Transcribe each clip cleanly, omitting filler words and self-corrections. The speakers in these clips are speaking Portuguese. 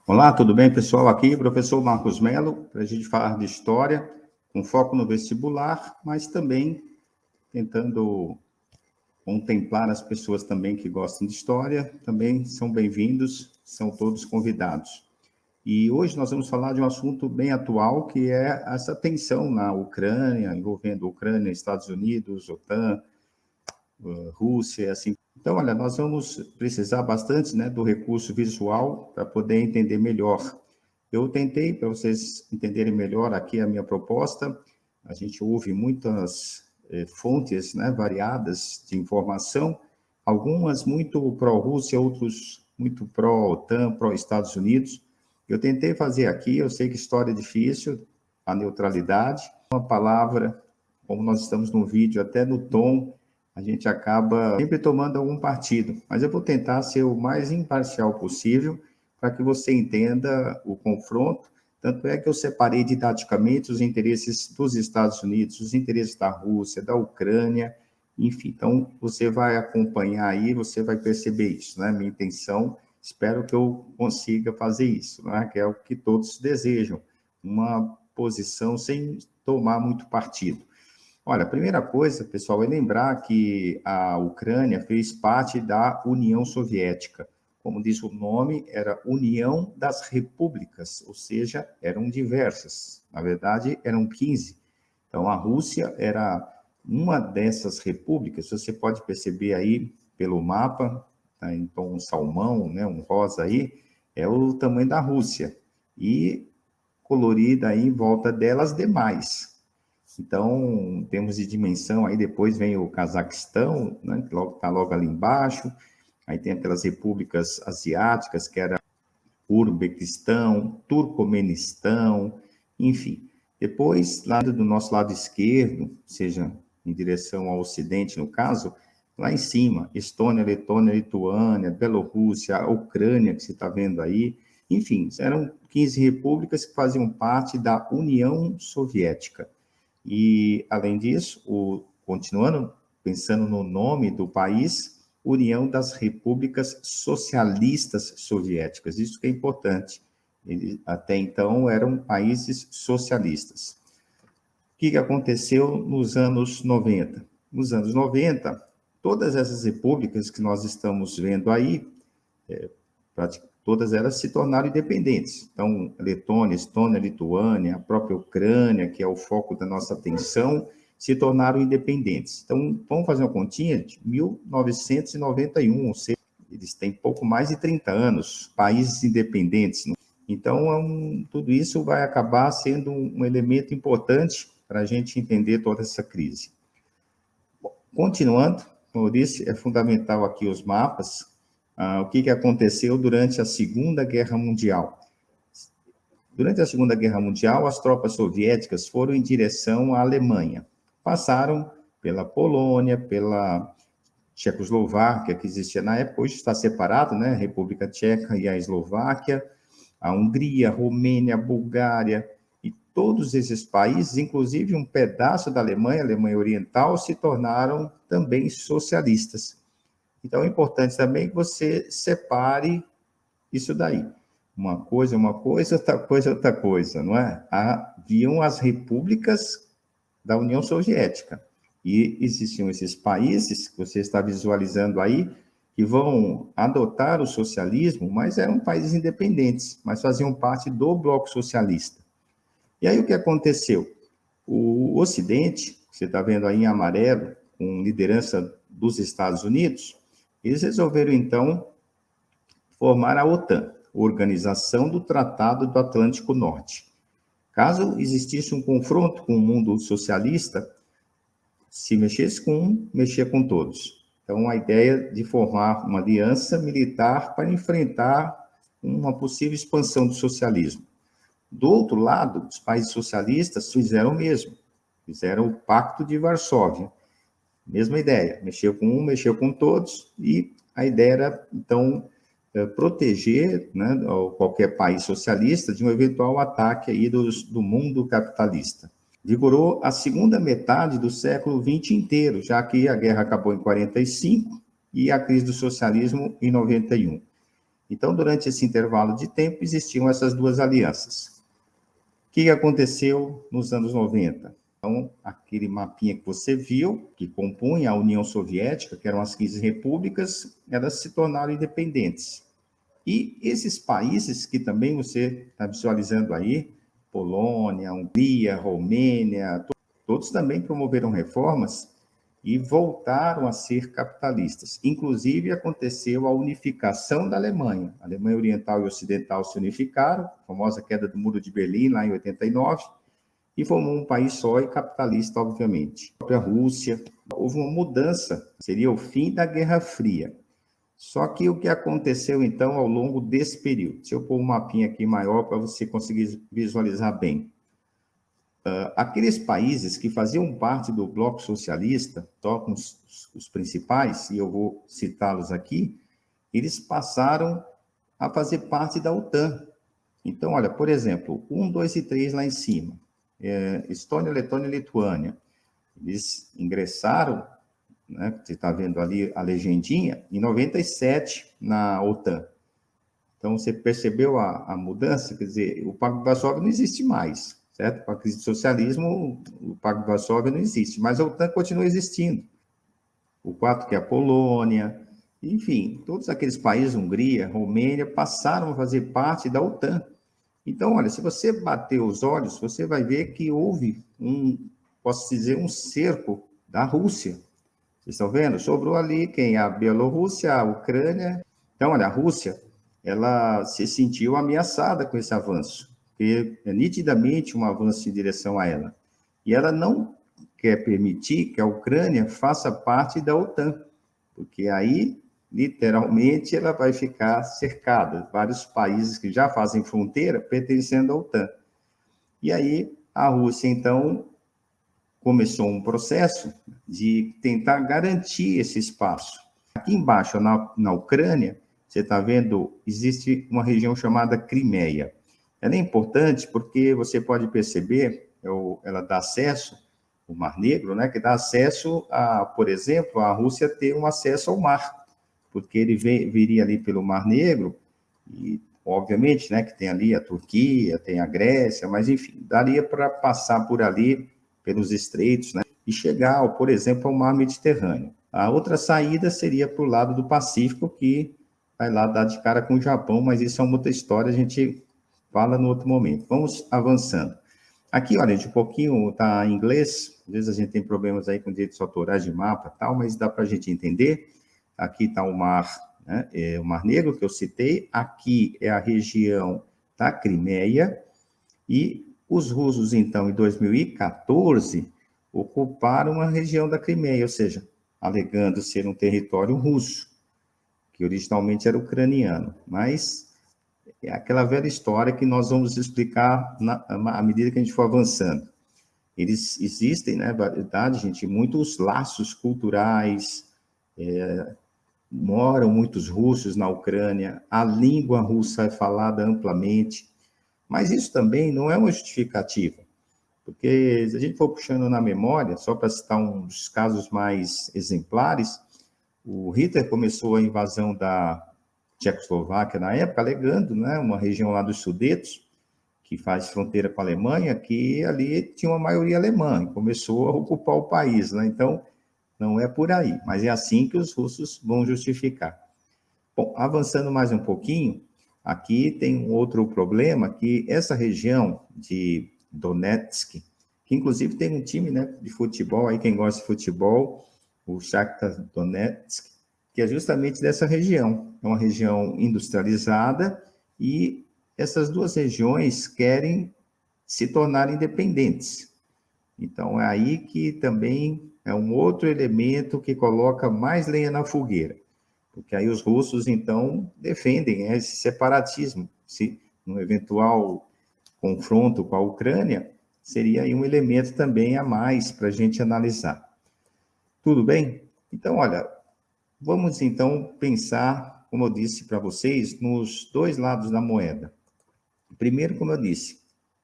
Olá, tudo bem, pessoal? Aqui, professor Marcos Mello, para a gente falar de história, com foco no vestibular, mas também tentando contemplar as pessoas também que gostam de história, também são bem-vindos, são todos convidados. E hoje nós vamos falar de um assunto bem atual, que é essa tensão na Ucrânia, envolvendo Ucrânia, Estados Unidos, OTAN, Rússia, assim. Então, olha, nós vamos precisar bastante, né, do recurso visual para poder entender melhor. Eu tentei, para vocês entenderem melhor aqui a minha proposta, a gente ouve muitas fontes, né, variadas de informação, algumas muito pró-Rússia, outros muito pró-OTAN, pró-Estados Unidos. Eu tentei fazer aqui, eu sei que história é difícil, a neutralidade, uma palavra, como nós estamos no vídeo, até no tom, a gente acaba sempre tomando algum partido, mas eu vou tentar ser o mais imparcial possível para que você entenda o confronto. Tanto é que eu separei didaticamente os interesses dos Estados Unidos, os interesses da Rússia, da Ucrânia, enfim. Então, você vai acompanhar aí, você vai perceber isso, né? Minha intenção, espero que eu consiga fazer isso, né? Que é o que todos desejam, uma posição sem tomar muito partido. Olha, a primeira coisa, pessoal, é lembrar que a Ucrânia fez parte da União Soviética. Como diz o nome, era União das Repúblicas, ou seja, eram diversas. Na verdade, eram 15. Então, a Rússia era uma dessas repúblicas, você pode perceber aí pelo mapa, tá, em tom salmão, né, um rosa aí, é o tamanho da Rússia. E colorida aí em volta delas demais. Então, em termos de dimensão, aí depois vem o Cazaquistão, né, que está logo ali embaixo, aí tem aquelas repúblicas asiáticas, que era Uzbequistão, Turcomenistão, enfim. Depois, lá do nosso lado esquerdo, ou seja, em direção ao ocidente, no caso, lá em cima, Estônia, Letônia, Lituânia, Bielorrússia, a Ucrânia, que você está vendo aí, enfim, eram 15 repúblicas que faziam parte da União Soviética. E, além disso, continuando pensando no nome do país, União das Repúblicas Socialistas Soviéticas. Isso que é importante. Eles, até então, eram países socialistas. O que aconteceu nos anos 90? Nos anos 90, todas essas repúblicas que nós estamos vendo aí, todas elas se tornaram independentes. Então, Letônia, Estônia, Lituânia, a própria Ucrânia, que é o foco da nossa atenção, se tornaram independentes. Então, vamos fazer uma continha de 1991, ou seja, eles têm pouco mais de 30 anos, países independentes. Então, tudo isso vai acabar sendo um elemento importante para a gente entender toda essa crise. Bom, continuando, como eu disse, é fundamental aqui os mapas. O que aconteceu durante a Segunda Guerra Mundial. Durante a Segunda Guerra Mundial, as tropas soviéticas foram em direção à Alemanha. Passaram pela Polônia, pela Tchecoslováquia, que existia na época, hoje está separado, né? A República Tcheca e a Eslováquia, a Hungria, a Romênia, a Bulgária, e todos esses países, inclusive um pedaço da Alemanha, a Alemanha Oriental, se tornaram também socialistas. Então, é importante também que você separe isso daí. Uma coisa, outra coisa, não é? Haviam as repúblicas da União Soviética. E existiam esses países, que você está visualizando aí, que vão adotar o socialismo, mas eram países independentes, mas faziam parte do bloco socialista. E aí o que aconteceu? O Ocidente, você está vendo aí em amarelo, com liderança dos Estados Unidos, eles resolveram, então, formar a OTAN, Organização do Tratado do Atlântico Norte. Caso existisse um confronto com o mundo socialista, se mexesse com um, mexia com todos. Então, a ideia de formar uma aliança militar para enfrentar uma possível expansão do socialismo. Do outro lado, os países socialistas fizeram o mesmo, fizeram o Pacto de Varsóvia. Mesma ideia, mexeu com um, mexeu com todos, e a ideia era, então, proteger, né, qualquer país socialista de um eventual ataque aí do mundo capitalista. Vigorou a segunda metade do século XX inteiro, já que a guerra acabou em 45 e a crise do socialismo em 91. Então, durante esse intervalo de tempo, existiam essas duas alianças. O que aconteceu nos anos 90? Então, aquele mapinha que você viu, que compunha a União Soviética, que eram as 15 repúblicas, elas se tornaram independentes. E esses países que também você está visualizando aí, Polônia, Hungria, Romênia, todos também promoveram reformas e voltaram a ser capitalistas. Inclusive, aconteceu a unificação da Alemanha. A Alemanha Oriental e Ocidental se unificaram, a famosa queda do Muro de Berlim, lá em 89, e formou um país só e capitalista, obviamente. A própria Rússia, houve uma mudança, seria o fim da Guerra Fria. Só que o que aconteceu, então, ao longo desse período? Se eu pôr um mapinha aqui maior para você conseguir visualizar bem. Aqueles países que faziam parte do bloco socialista, só com os principais, e eu vou citá-los aqui, eles passaram a fazer parte da OTAN. Então, olha, por exemplo, 1, 2 e 3 lá em cima, Estônia, Letônia e Lituânia, eles ingressaram, né, você está vendo ali a legendinha, em 97 na OTAN. Então, você percebeu a mudança? Quer dizer, o Pacto de Varsóvia não existe mais, certo? Com a crise do socialismo, o Pacto de Varsóvia não existe, mas a OTAN continua existindo. O 4, que é a Polônia, enfim, todos aqueles países, Hungria, Romênia, passaram a fazer parte da OTAN. Então, olha, se você bater os olhos, você vai ver que houve posso dizer, um cerco da Rússia. Vocês estão vendo? Sobrou ali quem? A Bielorrússia, a Ucrânia. Então, olha, a Rússia, ela se sentiu ameaçada com esse avanço, porque é nitidamente um avanço em direção a ela. E ela não quer permitir que a Ucrânia faça parte da OTAN, porque aí, literalmente, ela vai ficar cercada. Vários países que já fazem fronteira pertencendo à OTAN. E aí, a Rússia, então, começou um processo de tentar garantir esse espaço. Aqui embaixo, na Ucrânia, você está vendo, existe uma região chamada Crimeia. Ela é importante porque você pode perceber, ela dá acesso, o Mar Negro, né, que dá acesso a, por exemplo, a Rússia ter um acesso ao mar, porque ele viria ali pelo Mar Negro, e obviamente, né, que tem ali a Turquia, tem a Grécia, mas enfim, daria para passar por ali, pelos estreitos, né, e chegar, por exemplo, ao Mar Mediterrâneo. A outra saída seria para o lado do Pacífico, que vai lá dar de cara com o Japão, mas isso é uma outra história, a gente fala no outro momento. Vamos avançando. Aqui, olha, de um pouquinho está em inglês, às vezes a gente tem problemas aí com direitos autorais de mapa e tal, mas dá para a gente entender. Aqui está o mar, né, o Mar Negro, que eu citei, aqui é a região da Crimeia, e os russos, então, em 2014, ocuparam a região da Crimeia, ou seja, alegando ser um território russo, que originalmente era ucraniano, mas é aquela velha história que nós vamos explicar à medida que a gente for avançando. Eles existem, né, verdade, gente, muitos laços culturais, moram muitos russos na Ucrânia, a língua russa é falada amplamente, mas isso também não é uma justificativa, porque se a gente for puxando na memória, só para citar um dos casos mais exemplares, o Hitler começou a invasão da Tchecoslováquia na época, alegando, né, uma região lá dos Sudetos, que faz fronteira com a Alemanha, que ali tinha uma maioria alemã, e começou a ocupar o país, né? Então, não é por aí, mas é assim que os russos vão justificar. Bom, avançando mais um pouquinho, aqui tem um outro problema, que essa região de Donetsk, que inclusive tem um time, né, de futebol, aí quem gosta de futebol, o Shakhtar Donetsk, que é justamente dessa região. É uma região industrializada e essas duas regiões querem se tornar independentes. Então, é aí que também é um outro elemento que coloca mais lenha na fogueira, porque aí os russos, então, defendem esse separatismo. Se no eventual confronto com a Ucrânia, seria aí um elemento também a mais para a gente analisar. Tudo bem? Então, olha, vamos então pensar, como eu disse para vocês, nos dois lados da moeda. Primeiro, como eu disse,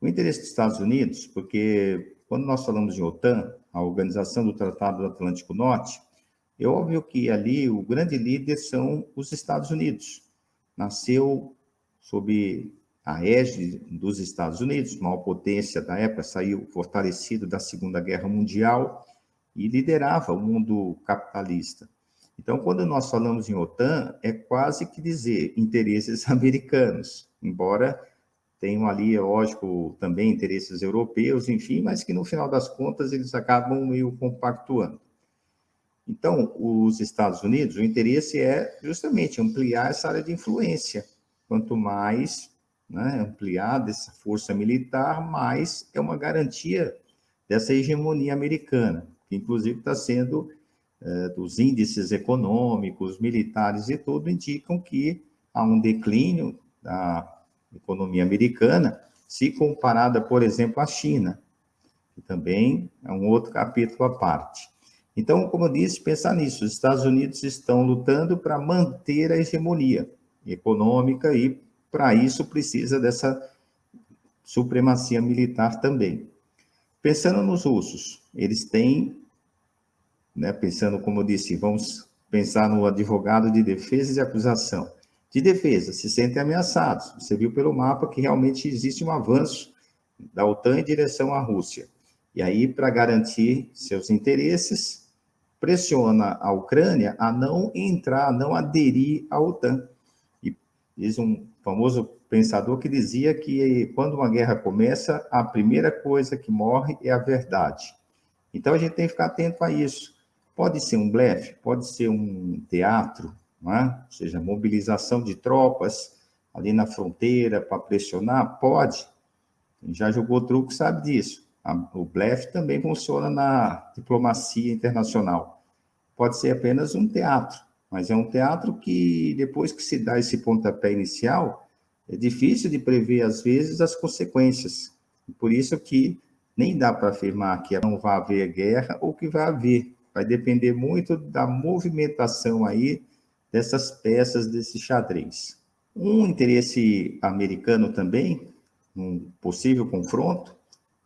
o interesse dos Estados Unidos, porque quando nós falamos de OTAN, a Organização do Tratado do Atlântico Norte, é óbvio que ali o grande líder são os Estados Unidos, nasceu sob a égide dos Estados Unidos, maior potência da época, saiu fortalecido da Segunda Guerra Mundial e liderava o mundo capitalista. Então, quando nós falamos em OTAN, é quase que dizer interesses americanos, embora tenham ali, é lógico, também interesses europeus, enfim, mas que no final das contas eles acabam meio compactuando. Então, os Estados Unidos, o interesse é justamente ampliar essa área de influência. Quanto mais, né, ampliada essa força militar, mais é uma garantia dessa hegemonia americana, que inclusive está sendo, dos índices econômicos, militares e tudo, indicam que há um declínio da economia americana, se comparada, por exemplo, à China, que também é um outro capítulo à parte. Então, como eu disse, pensar nisso, os Estados Unidos estão lutando para manter a hegemonia econômica e, para isso, precisa dessa supremacia militar também. Pensando nos russos, eles têm, né, pensando, como eu disse, vamos pensar no advogado de defesa e de acusação. De defesa, se sentem ameaçados. Você viu pelo mapa que realmente existe um avanço da OTAN em direção à Rússia. E aí, para garantir seus interesses, pressiona a Ucrânia a não entrar, a não aderir à OTAN. E diz um famoso pensador que dizia que quando uma guerra começa, a primeira coisa que morre é a verdade. Então, a gente tem que ficar atento a isso. Pode ser um blefe, pode ser um teatro, não é? Ou seja, mobilização de tropas ali na fronteira para pressionar, pode. Quem já jogou truco sabe disso. O blefe também funciona na diplomacia internacional. Pode ser apenas um teatro, mas é um teatro que, depois que se dá esse pontapé inicial, é difícil de prever, às vezes, as consequências. Por isso que nem dá para afirmar que não vai haver guerra ou que vai haver. Vai depender muito da movimentação aí dessas peças, desse xadrez. Um interesse americano também, um possível confronto,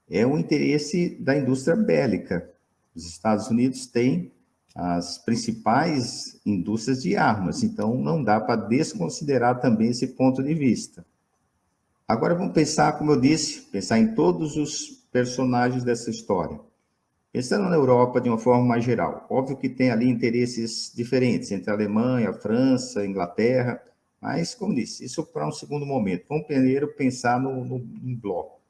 é o interesse da indústria bélica. Os Estados Unidos têm as principais indústrias de armas, então não dá para desconsiderar também esse ponto de vista. Agora vamos pensar, como eu disse, pensar em todos os personagens dessa história. Pensando na Europa de uma forma mais geral, óbvio que tem ali interesses diferentes entre a Alemanha, a França, a Inglaterra, mas, como disse, isso para um segundo momento. Vamos primeiro pensar no bloco.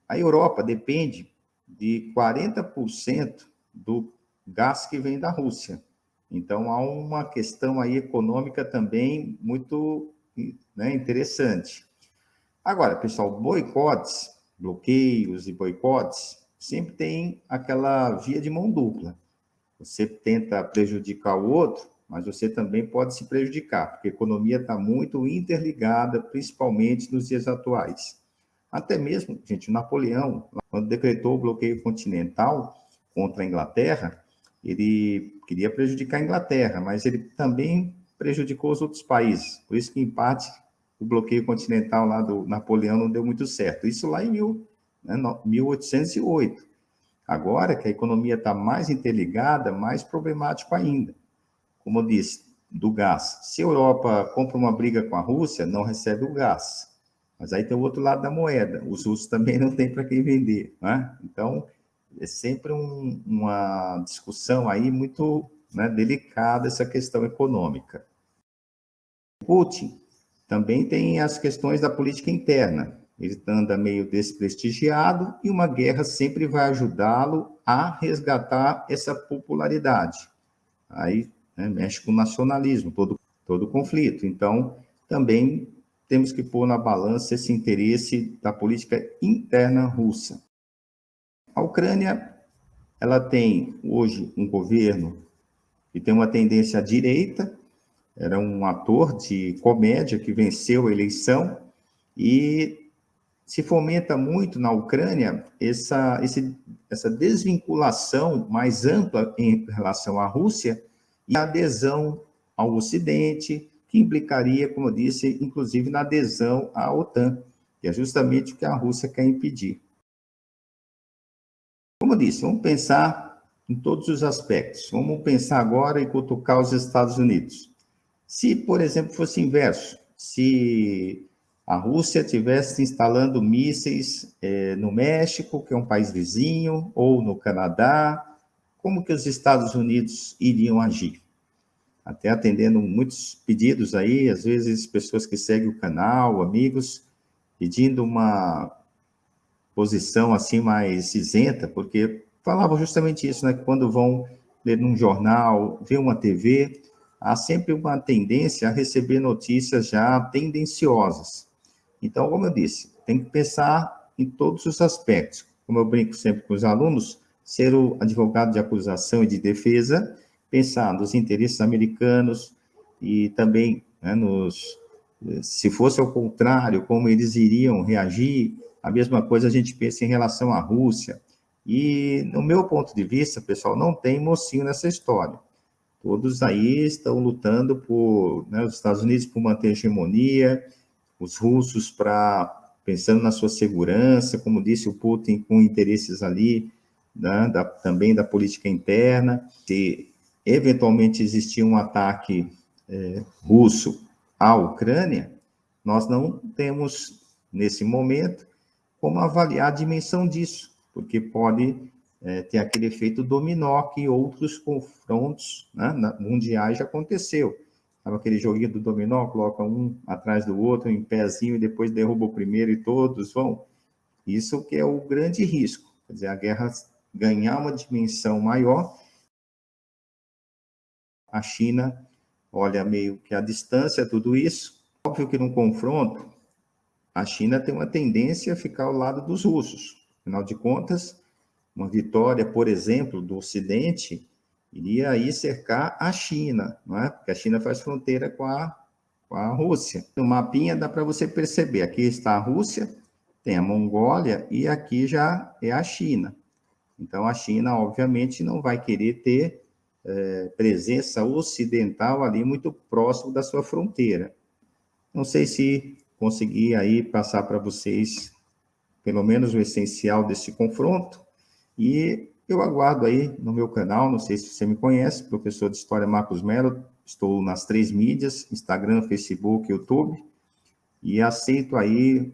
A Europa depende de 40% do gás que vem da Rússia. Então, há uma questão aí econômica também muito, né, interessante. Agora, pessoal, boicotes, bloqueios e boicotes, sempre tem aquela via de mão dupla. Você tenta prejudicar o outro, mas você também pode se prejudicar, porque a economia está muito interligada, principalmente nos dias atuais. Até mesmo, gente, o Napoleão, quando decretou o bloqueio continental contra a Inglaterra, ele queria prejudicar a Inglaterra, mas ele também prejudicou os outros países. Por isso que, em parte, o bloqueio continental lá do Napoleão não deu muito certo. Isso lá em 1808. Agora que a economia está mais interligada, mais problemático ainda. Como eu disse, do gás. Se a Europa compra uma briga com a Rússia, não recebe o gás. Mas aí tem o outro lado da moeda. Os russos também não têm para quem vender, né? Então, é sempre uma discussão aí muito, né, delicada essa questão econômica. Putin também tem as questões da política interna. Ele anda meio desprestigiado e uma guerra sempre vai ajudá-lo a resgatar essa popularidade. Aí, né, mexe com o nacionalismo, todo conflito. Então, também temos que pôr na balança esse interesse da política interna russa. A Ucrânia, ela tem hoje um governo que tem uma tendência à direita, era um ator de comédia que venceu a eleição e se fomenta muito na Ucrânia essa desvinculação mais ampla em relação à Rússia e a adesão ao Ocidente, que implicaria, como eu disse, inclusive na adesão à OTAN, que é justamente o que a Rússia quer impedir. Como eu disse, vamos pensar em todos os aspectos. Vamos pensar agora em cutucar os Estados Unidos. Se, por exemplo, fosse inverso, se a Rússia estivesse instalando mísseis no México, que é um país vizinho, ou no Canadá, como que os Estados Unidos iriam agir? Até atendendo muitos pedidos aí, às vezes pessoas que seguem o canal, amigos, pedindo uma posição assim mais isenta, porque falavam justamente isso, né? Que quando vão ler num jornal, ver uma TV, há sempre uma tendência a receber notícias já tendenciosas. Então, como eu disse, tem que pensar em todos os aspectos. Como eu brinco sempre com os alunos, ser o advogado de acusação e de defesa, pensar nos interesses americanos e também, né, se fosse ao contrário, como eles iriam reagir. A mesma coisa a gente pensa em relação à Rússia. E, no meu ponto de vista, pessoal, não tem mocinho nessa história. Todos aí estão lutando por, né, os Estados Unidos por manter a hegemonia, os russos pensando na sua segurança, como disse o Putin, com interesses ali, né, também da política interna. Se eventualmente existir um ataque russo à Ucrânia, nós não temos, nesse momento, como avaliar a dimensão disso, porque pode ter aquele efeito dominó que outros confrontos, né, mundiais já aconteceu. Sabe aquele joguinho do dominó, coloca um atrás do outro, em pezinho, e depois derruba o primeiro e todos vão? Isso que é o grande risco. Quer dizer, a guerra ganhar uma dimensão maior, a China olha meio que à distância tudo isso. Óbvio que num confronto, a China tem uma tendência a ficar ao lado dos russos. Afinal de contas, uma vitória, por exemplo, do Ocidente, iria aí cercar a China, não é? Porque a China faz fronteira com a Rússia. No mapinha dá para você perceber, aqui está a Rússia, tem a Mongólia e aqui já é a China. Então, a China, obviamente, não vai querer ter presença ocidental ali muito próximo da sua fronteira. Não sei se consegui aí passar para vocês pelo menos o essencial desse confronto, e eu aguardo aí no meu canal, não sei se você me conhece, professor de História Marcos Mello, estou nas 3 mídias, Instagram, Facebook, YouTube, e aceito aí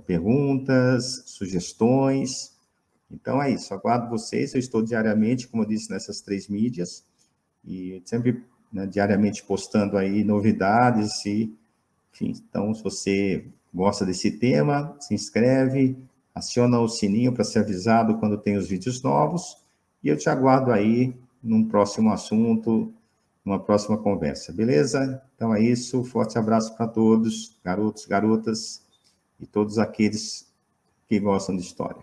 perguntas, sugestões. Então é isso, aguardo vocês, eu estou diariamente, como eu disse, nessas 3 mídias, e sempre, né, diariamente postando aí novidades, e, enfim, então se você gosta desse tema, se inscreve, aciona o sininho para ser avisado quando tem os vídeos novos, e eu te aguardo aí num próximo assunto, numa próxima conversa, beleza? Então é isso, forte abraço para todos, garotos, garotas, e todos aqueles que gostam de história.